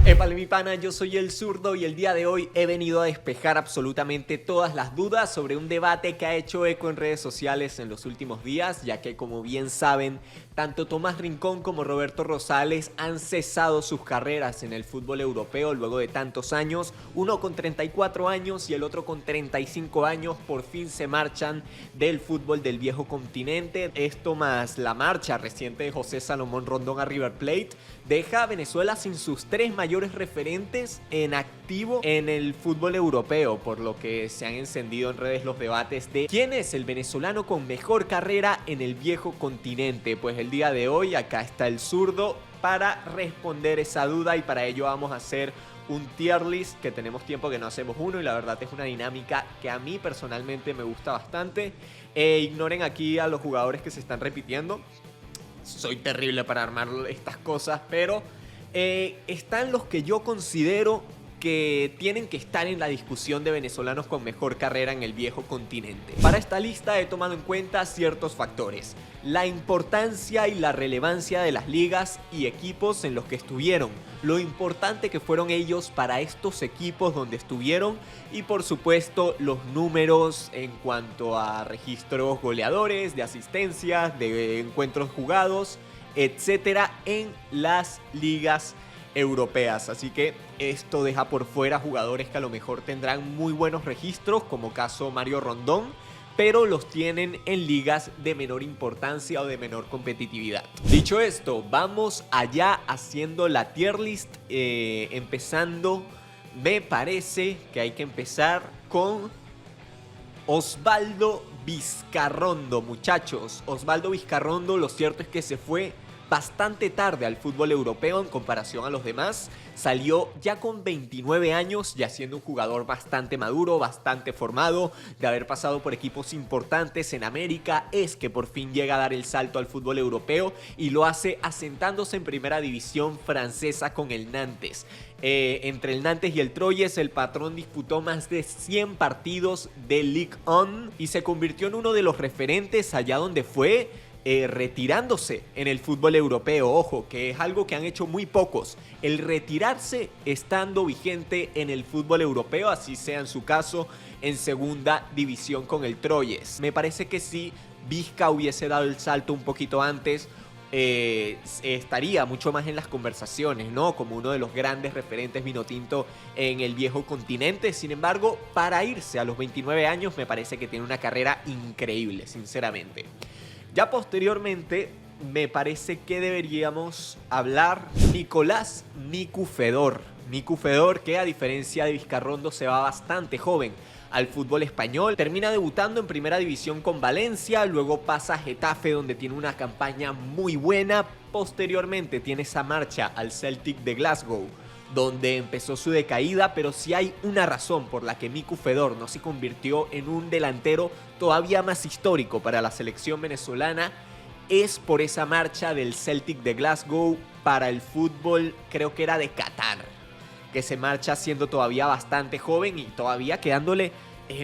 Épale mi pana, yo soy el zurdo y el día de hoy he venido a despejar absolutamente todas las dudas sobre un debate que ha hecho eco en redes sociales en los últimos días, ya que como bien saben, tanto Tomás Rincón como Roberto Rosales han cesado sus carreras en el fútbol europeo luego de tantos años. Uno con 34 años y el otro con 35 años por fin se marchan del fútbol del viejo continente. Esto más la marcha reciente de José Salomón Rondón a River Plate deja a Venezuela sin sus tres mayores referentes en activo en el fútbol europeo, por lo que se han encendido en redes los debates de quién es el venezolano con mejor carrera en el viejo continente. Pues el día de hoy acá está el zurdo para responder esa duda y para ello vamos a hacer un tier list, que tenemos tiempo que no hacemos uno y la verdad es una dinámica que a mí personalmente me gusta bastante. Ignoren aquí a los jugadores que se están repitiendo. Soy terrible para armar estas cosas, pero están los que yo considero que tienen que estar en la discusión de venezolanos con mejor carrera en el viejo continente. Para esta lista he tomado en cuenta ciertos factores: la importancia y la relevancia de las ligas y equipos en los que estuvieron, lo importante que fueron ellos para estos equipos donde estuvieron y por supuesto los números en cuanto a registros goleadores, de asistencias, de encuentros jugados, etcétera, en las ligas europeas. Así que esto deja por fuera jugadores que a lo mejor tendrán muy buenos registros, como caso Mario Rondón, pero los tienen en ligas de menor importancia o de menor competitividad. Dicho esto, vamos allá haciendo la tier list, empezando, me parece que hay que empezar con Osvaldo Vizcarrondo, muchachos. Osvaldo Vizcarrondo, lo cierto es que se fue bastante tarde al fútbol europeo en comparación a los demás. Salió ya con 29 años, ya siendo un jugador bastante maduro, bastante formado, de haber pasado por equipos importantes en América. Es que por fin llega a dar el salto al fútbol europeo y lo hace asentándose en primera división francesa con el Nantes. Entre el Nantes y el Troyes, el patrón disputó más de 100 partidos de Ligue 1 y se convirtió en uno de los referentes allá donde fue, retirándose en el fútbol europeo. Ojo, que es algo que han hecho muy pocos, el retirarse estando vigente en el fútbol europeo, así sea en su caso en segunda división con el Troyes. Me parece que si Vizca hubiese dado el salto un poquito antes, estaría mucho más en las conversaciones, ¿no? Como uno de los grandes referentes vinotinto en el viejo continente. Sin embargo, para irse a los 29 años me parece que tiene una carrera increíble, sinceramente. Ya posteriormente, me parece que deberíamos hablar Nicolás Micu Fedor. Micu Fedor, que a diferencia de Vizcarrondo se va bastante joven al fútbol español. Termina debutando en primera división con Valencia, luego pasa a Getafe donde tiene una campaña muy buena. Posteriormente tiene esa marcha al Celtic de Glasgow, donde empezó su decaída, pero si hay una razón por la que Micu Fedor no se convirtió en un delantero todavía más histórico para la selección venezolana, es por esa marcha del Celtic de Glasgow para el fútbol, creo que era de Qatar, que se marcha siendo todavía bastante joven y todavía quedándole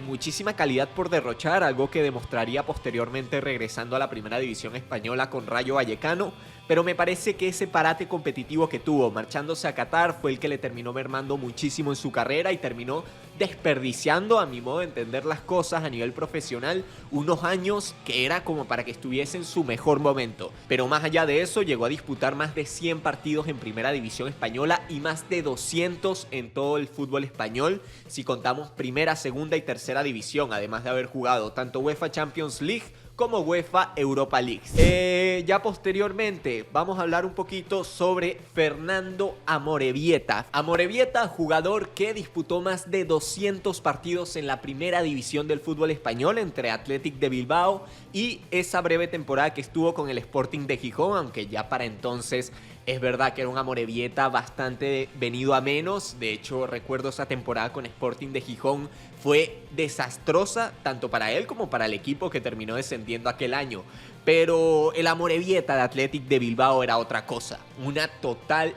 muchísima calidad por derrochar, algo que demostraría posteriormente regresando a la primera división española con Rayo Vallecano. Pero me parece que ese parate competitivo que tuvo marchándose a Qatar fue el que le terminó mermando muchísimo en su carrera y terminó desperdiciando, a mi modo de entender las cosas a nivel profesional, unos años que era como para que estuviese en su mejor momento. Pero más allá de eso, llegó a disputar más de 100 partidos en primera división española y más de 200 en todo el fútbol español, si contamos primera, segunda y tercera división, además de haber jugado tanto UEFA Champions League como UEFA Europa League. Ya posteriormente vamos a hablar un poquito sobre Fernando Amorebieta. Amorebieta, jugador que disputó más de 200 partidos en la primera división del fútbol español entre Athletic de Bilbao y esa breve temporada que estuvo con el Sporting de Gijón, aunque ya para entonces es verdad que era un Amorebieta bastante venido a menos. De hecho, recuerdo esa temporada con Sporting de Gijón, fue desastrosa tanto para él como para el equipo que terminó descendiendo aquel año. Pero el Amorebieta de Athletic de Bilbao era otra cosa. Una total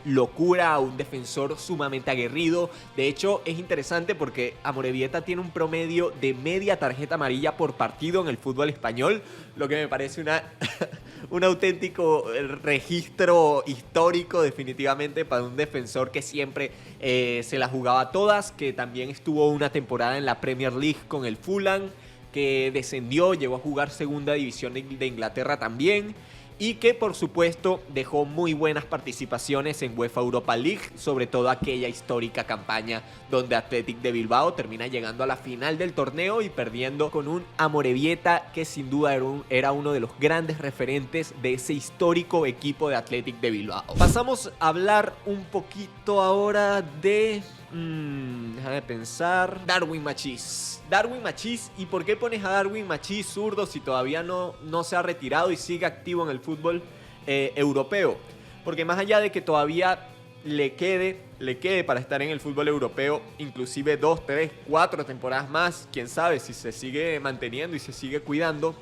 locura, un defensor sumamente aguerrido. De hecho, es interesante porque Amorebieta tiene un promedio de media tarjeta amarilla por partido en el fútbol español, lo que me parece un auténtico registro histórico definitivamente para un defensor que siempre se la jugaba todas, que también estuvo una temporada en la Premier League con el Fulham, que descendió, llegó a jugar segunda división de Inglaterra también, y que por supuesto dejó muy buenas participaciones en UEFA Europa League, sobre todo aquella histórica campaña donde Athletic de Bilbao termina llegando a la final del torneo y perdiendo con un Amorebieta que sin duda era uno de los grandes referentes de ese histórico equipo de Athletic de Bilbao. Pasamos a hablar un poquito ahora de... déjame pensar. Darwin Machís. Darwin Machís. ¿Y por qué pones a Darwin Machís zurdo si todavía no se ha retirado y sigue activo en el fútbol europeo? Porque más allá de que todavía le quede para estar en el fútbol europeo inclusive 2, 3, 4 temporadas más, quién sabe si se sigue manteniendo y se sigue cuidando,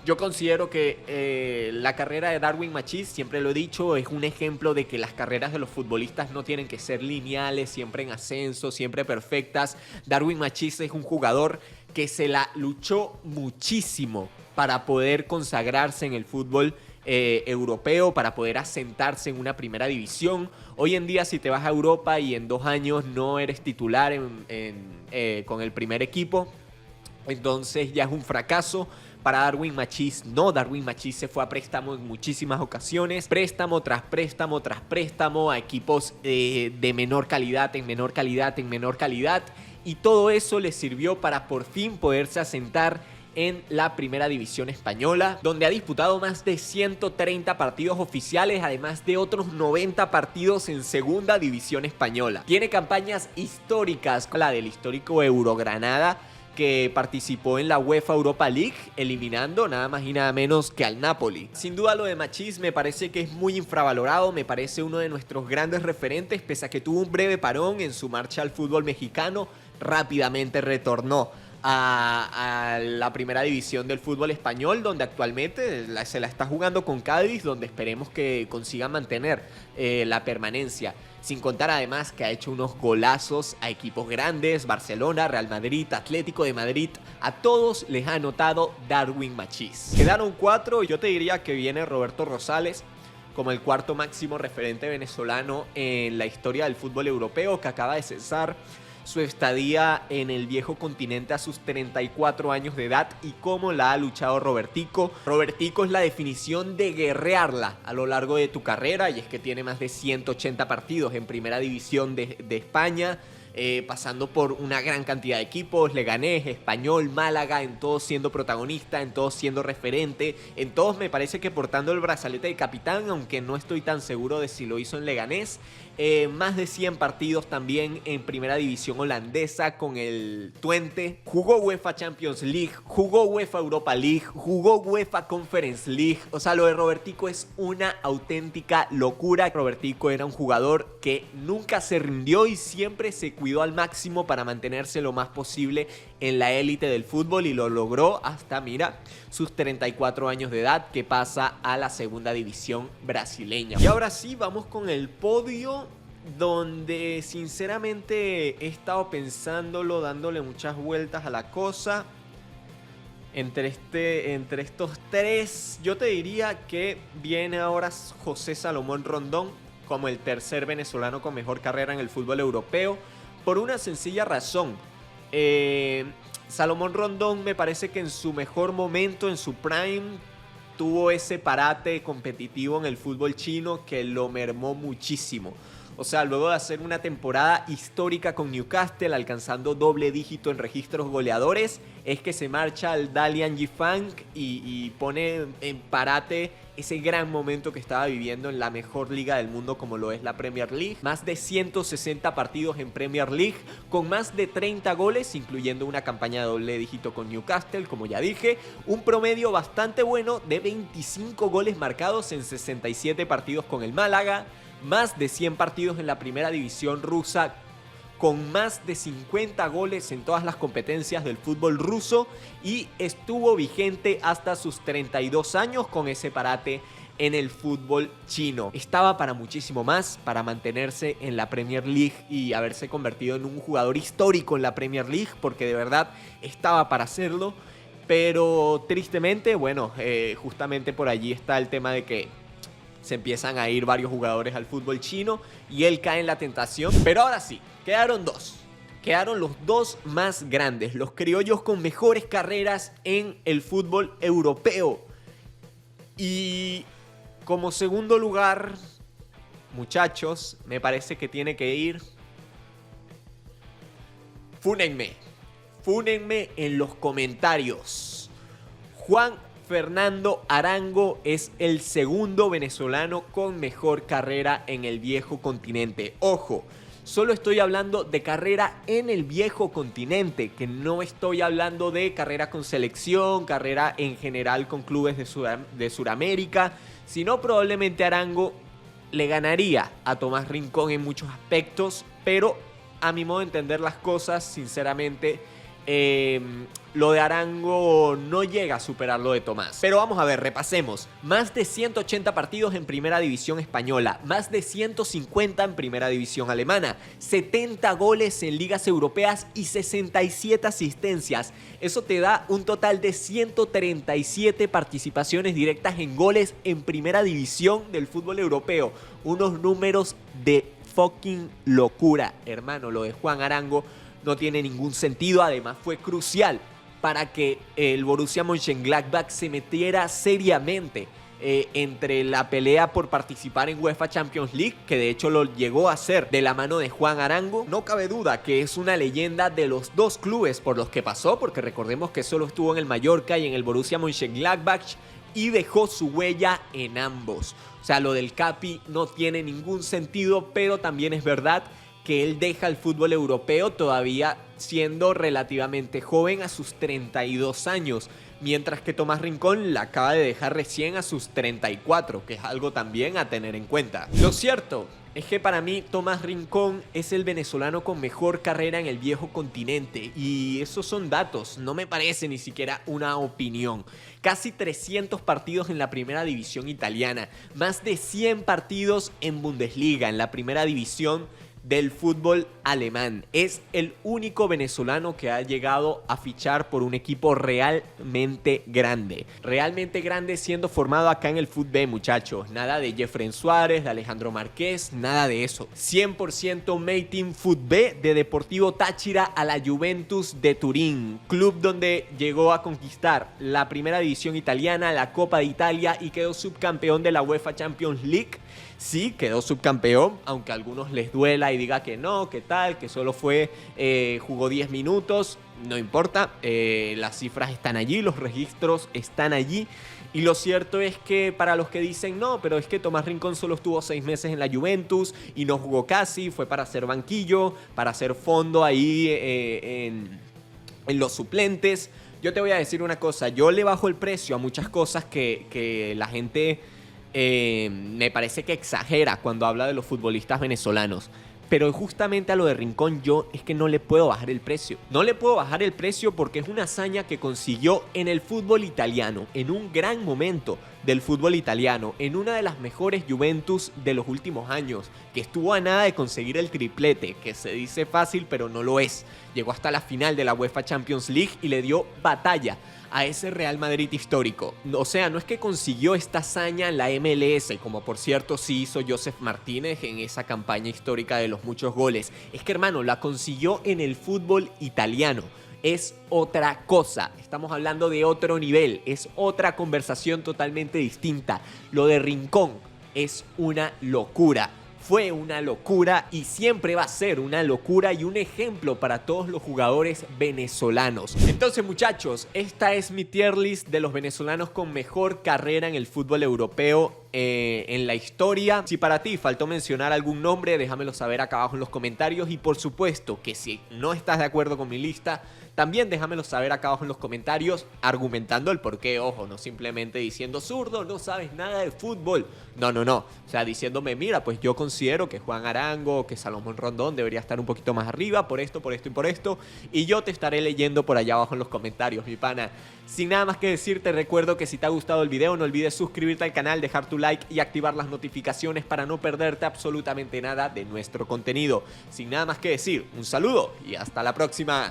yo considero que la carrera de Darwin Machís, siempre lo he dicho, es un ejemplo de que las carreras de los futbolistas no tienen que ser lineales, siempre en ascenso, siempre perfectas. Darwin Machís es un jugador que se la luchó muchísimo para poder consagrarse en el fútbol europeo, para poder asentarse en una primera división. Hoy en día, si te vas a Europa y en 2 años no eres titular con el primer equipo, entonces ya es un fracaso. Para Darwin Machís, no, Darwin Machís se fue a préstamo en muchísimas ocasiones, préstamo tras préstamo tras préstamo a equipos de menor calidad, en menor calidad, en menor calidad, y todo eso le sirvió para por fin poderse asentar en la primera división española, donde ha disputado más de 130 partidos oficiales, además de otros 90 partidos en segunda división española. Tiene campañas históricas, la del histórico Eurogranada, que participó en la UEFA Europa League, eliminando nada más y nada menos que al Napoli. Sin duda lo de Machís me parece que es muy infravalorado, me parece uno de nuestros grandes referentes, pese a que tuvo un breve parón en su marcha al fútbol mexicano, rápidamente retornó a la primera división del fútbol español, donde actualmente se la está jugando con Cádiz, donde esperemos que consiga mantener la permanencia. Sin contar además que ha hecho unos golazos a equipos grandes, Barcelona, Real Madrid, Atlético de Madrid, a todos les ha anotado Darwin Machís. Quedaron 4, yo te diría que viene Roberto Rosales como el cuarto máximo referente venezolano en la historia del fútbol europeo, que acaba de cesar su estadía en el viejo continente a sus 34 años de edad y cómo la ha luchado Robertico. Robertico es la definición de guerrearla a lo largo de tu carrera, y es que tiene más de 180 partidos en primera división de España, pasando por una gran cantidad de equipos, Leganés, Español, Málaga, en todos siendo protagonista, en todos siendo referente, en todos me parece que portando el brazalete de capitán, aunque no estoy tan seguro de si lo hizo en Leganés. Más de 100 partidos también en primera división holandesa con el Twente. Jugó UEFA Champions League, jugó UEFA Europa League, jugó UEFA Conference League. O sea, lo de Robertico es una auténtica locura. Robertico era un jugador que nunca se rindió y siempre se cuidó al máximo para mantenerse lo más posible en la élite del fútbol, y lo logró hasta, mira, sus 34 años de edad, que pasa a la segunda división brasileña. Y ahora sí, vamos con el podio, donde sinceramente he estado pensándolo, dándole muchas vueltas a la cosa. Entre estos 3, yo te diría que viene ahora José Salomón Rondón como el tercer venezolano con mejor carrera en el fútbol europeo, por una sencilla razón. Salomón Rondón me parece que en su mejor momento, en su prime, tuvo ese parate competitivo en el fútbol chino que lo mermó muchísimo. O sea, luego de hacer una temporada histórica con Newcastle, alcanzando doble dígito en registros goleadores, es que se marcha al Dalian Yifang y pone en parate ese gran momento que estaba viviendo en la mejor liga del mundo como lo es la Premier League. Más de 160 partidos en Premier League, con más de 30 goles, incluyendo una campaña de doble dígito con Newcastle, como ya dije. Un promedio bastante bueno de 25 goles marcados en 67 partidos con el Málaga. Más de 100 partidos en la primera división rusa con más de 50 goles en todas las competencias del fútbol ruso y estuvo vigente hasta sus 32 años con ese parate en el fútbol chino. Estaba para muchísimo más, para mantenerse en la Premier League y haberse convertido en un jugador histórico en la Premier League, porque de verdad estaba para hacerlo. Pero tristemente, bueno, justamente por allí está el tema de que se empiezan a ir varios jugadores al fútbol chino y él cae en la tentación. Pero ahora sí, quedaron dos. Quedaron los dos más grandes, los criollos con mejores carreras en el fútbol europeo. Y como segundo lugar, muchachos, me parece que tiene que ir... Fúnenme en los comentarios. Juan Fernando Arango es el segundo venezolano con mejor carrera en el viejo continente. Ojo, solo estoy hablando de carrera en el viejo continente, que no estoy hablando de carrera con selección, carrera en general con clubes de Sudamérica, sino probablemente Arango le ganaría a Tomás Rincón en muchos aspectos, pero a mi modo de entender las cosas, sinceramente, lo de Arango no llega a superar lo de Tomás. Pero vamos a ver, repasemos. Más de 180 partidos en Primera División Española, más de 150 en Primera División Alemana, 70 goles en ligas europeas y 67 asistencias. Eso te da un total de 137 participaciones directas en goles en Primera División del fútbol europeo. Unos números de fucking locura, hermano. Lo de Juan Arango no tiene ningún sentido, además fue crucial para que el Borussia Mönchengladbach se metiera seriamente entre la pelea por participar en UEFA Champions League, que de hecho lo llegó a hacer de la mano de Juan Arango. No cabe duda que es una leyenda de los dos clubes por los que pasó, porque recordemos que solo estuvo en el Mallorca y en el Borussia Mönchengladbach y dejó su huella en ambos. O sea, lo del Capi no tiene ningún sentido, pero también es verdad que él deja el fútbol europeo todavía siendo relativamente joven a sus 32 años, mientras que Tomás Rincón la acaba de dejar recién a sus 34, que es algo también a tener en cuenta. Lo cierto es que para mí Tomás Rincón es el venezolano con mejor carrera en el viejo continente, y esos son datos, no me parece ni siquiera una opinión. Casi 300 partidos en la primera división italiana, más de 100 partidos en Bundesliga, en la primera división del fútbol alemán. Es el único venezolano que ha llegado a fichar por un equipo realmente grande. Realmente grande siendo formado acá en el fútbol, muchachos. Nada de Jeffrey Suárez, de Alejandro Márquez, nada de eso. 100% made in fútbol de Deportivo Táchira a la Juventus de Turín, club donde llegó a conquistar la primera división italiana, la Copa de Italia y quedó subcampeón de la UEFA Champions League. Sí, quedó subcampeón, aunque a algunos les duela y diga que no, que tal, que solo jugó 10 minutos, no importa, las cifras están allí, los registros están allí. Y lo cierto es que para los que dicen no, pero es que Tomás Rincón solo estuvo 6 meses en la Juventus y no jugó casi, fue para hacer banquillo, para hacer fondo ahí en los suplentes. Yo te voy a decir una cosa, yo le bajo el precio a muchas cosas que la gente... me parece que exagera cuando habla de los futbolistas venezolanos. Pero justamente a lo de Rincón yo es que no le puedo bajar el precio. No le puedo bajar el precio porque es una hazaña que consiguió en el fútbol italiano, en un gran momento del fútbol italiano, en una de las mejores Juventus de los últimos años, que estuvo a nada de conseguir el triplete, que se dice fácil pero no lo es. Llegó hasta la final de la UEFA Champions League y le dio batalla a ese Real Madrid histórico. O sea, no es que consiguió esta hazaña en la MLS, como por cierto sí hizo Josef Martínez en esa campaña histórica de los muchos goles. Es que, hermano, la consiguió en el fútbol italiano. Es otra cosa, estamos hablando de otro nivel, es otra conversación totalmente distinta. Lo de Rincón es una locura. Fue una locura y siempre va a ser una locura y un ejemplo para todos los jugadores venezolanos. Entonces, muchachos, esta es mi tier list de los venezolanos con mejor carrera en el fútbol europeo. en la historia. Si para ti faltó mencionar algún nombre, déjamelo saber acá abajo en los comentarios. Y por supuesto que si no estás de acuerdo con mi lista, también déjamelo saber acá abajo en los comentarios, argumentando el por qué. Ojo, no simplemente diciendo, zurdo, no sabes nada de fútbol. No, no, no. O sea, diciéndome, mira, pues yo considero que Juan Arango, que Salomón Rondón debería estar un poquito más arriba, por esto y por esto. Y yo te estaré leyendo por allá abajo en los comentarios, mi pana. Sin nada más que decirte, recuerdo que si te ha gustado el video, no olvides suscribirte al canal, dejar tu like y activar las notificaciones para no perderte absolutamente nada de nuestro contenido. Sin nada más que decir, un saludo y hasta la próxima.